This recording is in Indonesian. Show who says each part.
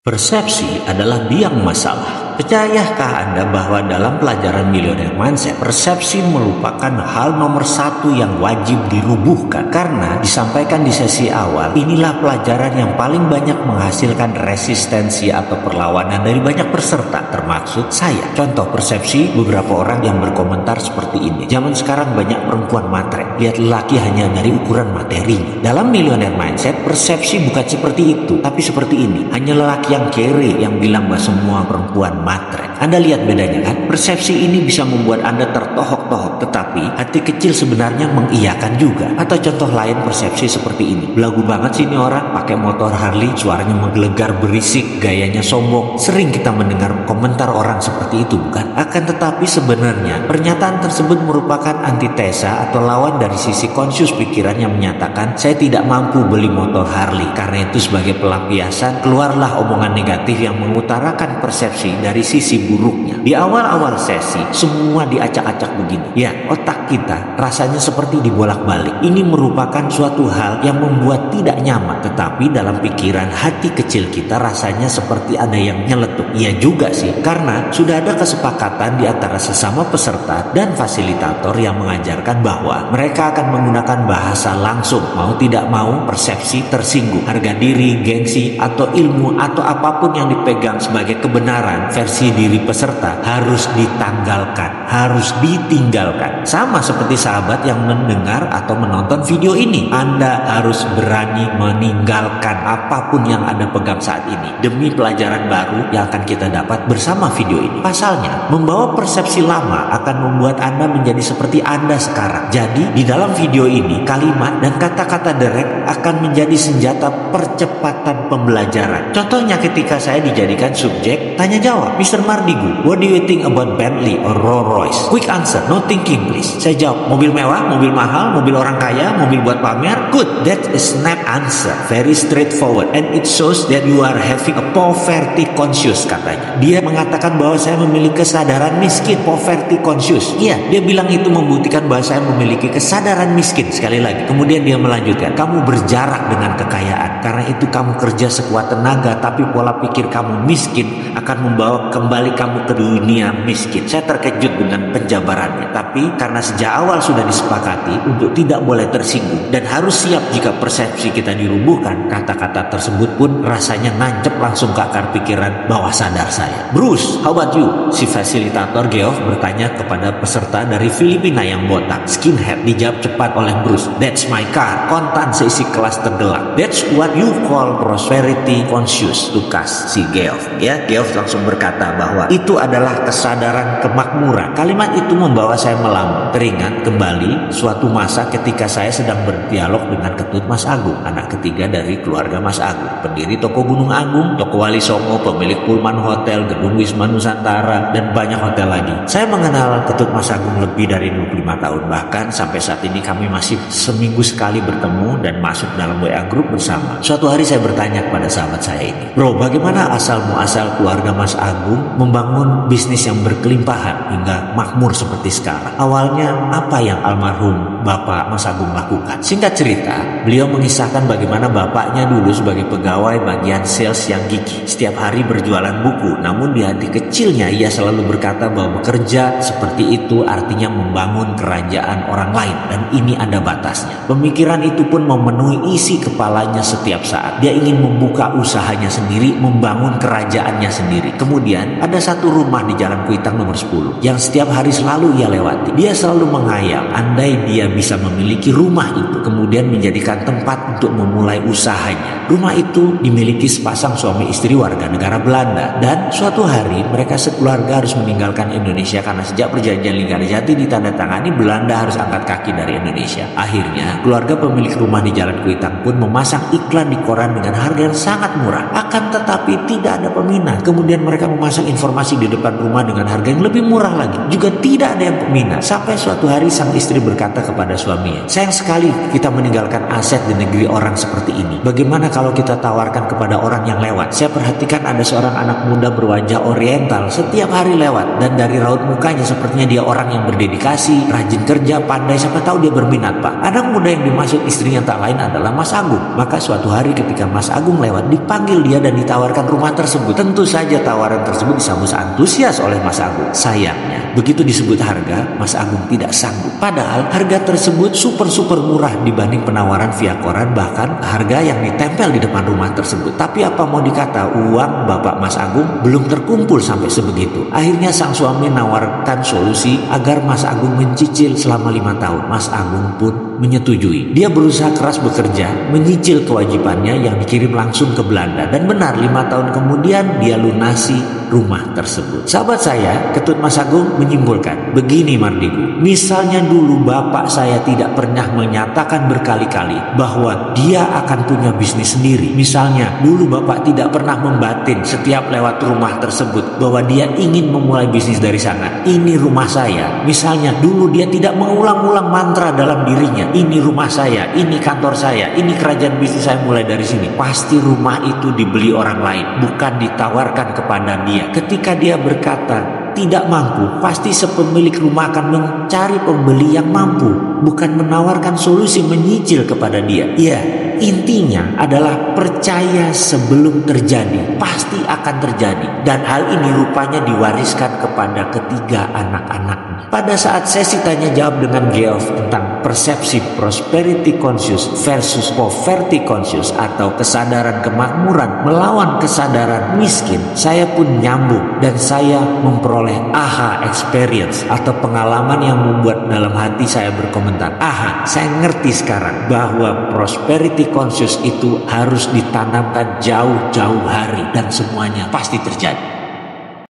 Speaker 1: Persepsi adalah biang masalah. Percayakah Anda bahwa dalam pelajaran Millionaire Mindset, persepsi merupakan hal nomor satu yang wajib dirubuhkan? Karena disampaikan di sesi awal, inilah pelajaran yang paling banyak menghasilkan resistensi atau perlawanan dari banyak peserta, termasuk saya. Contoh persepsi beberapa orang yang berkomentar seperti ini. Zaman sekarang banyak perempuan matre. Lihat lelaki hanya dari ukuran materinya. Dalam Millionaire Mindset, persepsi bukan seperti itu, tapi seperti ini. Hanya lelaki yang kere yang bilang bahwa semua perempuan matre. Anda lihat bedanya kan? Persepsi ini bisa membuat Anda tertohok-tohok, tetapi hati kecil sebenarnya mengiyakan juga. Atau contoh lain persepsi seperti ini. Belagu banget sih ini orang, pakai motor Harley, suaranya menggelegar berisik, gayanya sombong. Sering kita mendengar komentar orang seperti itu, bukan? Akan tetapi sebenarnya pernyataan tersebut merupakan antitesa atau lawan dari sisi konsius pikiran yang menyatakan saya tidak mampu beli motor Harley. Karena itu sebagai pelampiasan, keluarlah omongan negatif yang mengutarakan persepsi dari sisi buruknya. Di awal-awal sesi, semua diacak-acak begini. Ya, otak kita rasanya seperti dibolak-balik. Ini merupakan suatu hal yang membuat tidak nyaman. Tetapi dalam pikiran hati kecil kita rasanya seperti ada yang nyeletuk. Iya juga sih, karena sudah ada kesepakatan di antara sesama peserta dan fasilitator yang mengajarkan bahwa mereka akan menggunakan bahasa langsung. Mau tidak mau, persepsi tersinggung. Harga diri, gengsi, atau ilmu, atau apapun yang dipegang sebagai kebenaran versi diri peserta harus ditanggalkan, harus ditinggalkan. Sama seperti sahabat yang mendengar atau menonton video ini, Anda harus berani meninggalkan apapun yang Anda pegang saat ini demi pelajaran baru yang akan kita dapat bersama video ini. Pasalnya, membawa persepsi lama akan membuat Anda menjadi seperti Anda sekarang. Jadi, di dalam video ini, kalimat dan kata-kata direct akan menjadi senjata percepatan pembelajaran. Contohnya ketika saya dijadikan subjek tanya jawab, Mr. Mardigu, what do you think about Bentley or Rolls Royce? Quick answer, no thinking please. Saya jawab, mobil mewah, mobil mahal, mobil orang kaya, mobil buat pamer. Good, that is snap answer, very straightforward, and it shows that you are having a poverty conscious, katanya. Dia mengatakan bahwa saya memiliki kesadaran miskin, poverty conscious. Iya, dia bilang itu membuktikan bahwa saya memiliki kesadaran miskin. Sekali lagi, kemudian dia melanjutkan, kamu berjarak dengan kekayaan, karena itu kamu kerja sekuat tenaga, tapi pola pikir kamu miskin akan membawa kembali kamu ke dunia miskin. Saya terkejut dengan penjabarannya, tapi karena sejak awal sudah disepakati untuk tidak boleh tersinggung dan harus siap jika persepsi kita dirubuhkan, kata-kata tersebut pun rasanya nancep langsung ke akar pikiran bawah sadar saya. Bruce, how about you? Si fasilitator Geoff bertanya kepada peserta dari Filipina yang botak, skinhead. Dijawab cepat oleh Bruce, that's my car. Kontan seisi kelas tergelak. That's what you call prosperity conscious, tukas si Geoff. Ya, Geoff langsung berkata bahwa itu adalah kesadaran kemakmuran. Kalimat itu membawa saya melamun. Teringat kembali suatu masa ketika saya sedang berdialog dengan Ketut Mas Agung, anak ketiga dari keluarga Mas Agung, pendiri toko Gunung Agung, toko Wali Songo, pemilik Pullman Hotel, gedung Wisma Nusantara, dan banyak hotel lagi. Saya mengenal Ketut Mas Agung lebih dari 25 tahun. Bahkan sampai saat ini kami masih seminggu sekali bertemu dan masuk dalam WA group bersama. Suatu hari saya bertanya kepada sahabat saya ini, bro, bagaimana asal muasal keluarga Mas Agung membangun bisnis yang berkelimpahan hingga makmur seperti sekarang? Awalnya apa yang almarhum Bapak Mas Agung lakukan? Singkat cerita, beliau mengisahkan bagaimana bapaknya dulu sebagai pegawai bagian sales yang gigih, setiap hari berjualan buku. Namun di hati kecilnya ia selalu berkata bahwa bekerja seperti itu artinya membangun kerajaan orang lain, dan ini ada batasnya. Pemikiran itu pun memenuhi isi kepalanya setiap saat. Dia ingin membuka usahanya sendiri, membangun kerajaannya sendiri. Kemudian ada satu rumah di Jalan Kuitang nomor 10 yang setiap hari selalu ia lewati. Dia selalu menghayal andai dia bisa memiliki rumah itu, kemudian menjadikan tempat untuk memulai usahanya. Rumah itu dimiliki sepasang suami istri warga negara Belanda, dan suatu hari mereka sekeluarga harus meninggalkan Indonesia karena sejak perjanjian Linggarjati ditandatangani, Belanda harus angkat kaki dari Indonesia. Akhirnya keluarga pemilik rumah di Jalan Kuitang pun memasang iklan di koran dengan harga yang sangat murah. Akan tetapi tidak ada peminat. Kemudian mereka memasang informasi di depan rumah dengan harga yang lebih murah lagi. Juga tidak ada yang peminat. Sampai suatu hari sang istri berkata kepada kepada suaminya. Sayang sekali kita meninggalkan aset di negeri orang seperti ini. Bagaimana kalau kita tawarkan kepada orang yang lewat? Saya perhatikan ada seorang anak muda berwajah oriental setiap hari lewat, dan dari raut mukanya sepertinya dia orang yang berdedikasi, rajin kerja, pandai, siapa tahu dia berminat, Pak. Anak muda yang dimaksud istrinya tak lain adalah Mas Agung. Maka suatu hari ketika Mas Agung lewat, dipanggil dia dan ditawarkan rumah tersebut. Tentu saja tawaran tersebut disambut antusias oleh Mas Agung. Sayangnya, begitu disebut harga, Mas Agung tidak sanggup. Padahal harga tersebut super murah dibanding penawaran via koran, bahkan harga yang ditempel di depan rumah tersebut. Tapi apa mau dikata, uang Bapak Mas Agung belum terkumpul sampai sebegitu. Akhirnya sang suami menawarkan solusi agar Mas Agung mencicil selama 5 tahun. Mas Agung pun menyetujui. Dia berusaha keras bekerja, menyicil kewajibannya yang dikirim langsung ke Belanda. Dan benar, 5 tahun kemudian dia lunasi rumah tersebut. Sahabat saya, Ketut Mas Agung menyimpulkan, begini Mardigu, misalnya dulu bapak saya tidak pernah menyatakan berkali-kali bahwa dia akan punya bisnis sendiri. Misalnya dulu bapak tidak pernah membatin setiap lewat rumah tersebut bahwa dia ingin memulai bisnis dari sana. Ini rumah saya. Misalnya dulu dia tidak mengulang-ulang mantra dalam dirinya, ini rumah saya, ini kantor saya, ini kerajaan bisnis saya mulai dari sini. Pasti rumah itu dibeli orang lain, bukan ditawarkan kepada dia. Ketika dia berkata tidak mampu, pasti sepemilik rumah akan mencari pembeli yang mampu, bukan menawarkan solusi menyicil kepada dia. Ya, intinya adalah percaya sebelum terjadi, pasti akan terjadi. Dan hal ini rupanya diwariskan kepada ketiga anak-anaknya. Pada saat sesi tanya jawab dengan Geoff tentang persepsi prosperity conscious versus poverty conscious atau kesadaran kemakmuran melawan kesadaran miskin, saya pun nyambung dan saya memperoleh aha experience atau pengalaman yang membuat dalam hati saya berkomentar, aha, saya ngerti sekarang bahwa prosperity conscious itu harus ditanamkan jauh-jauh hari dan semuanya pasti terjadi.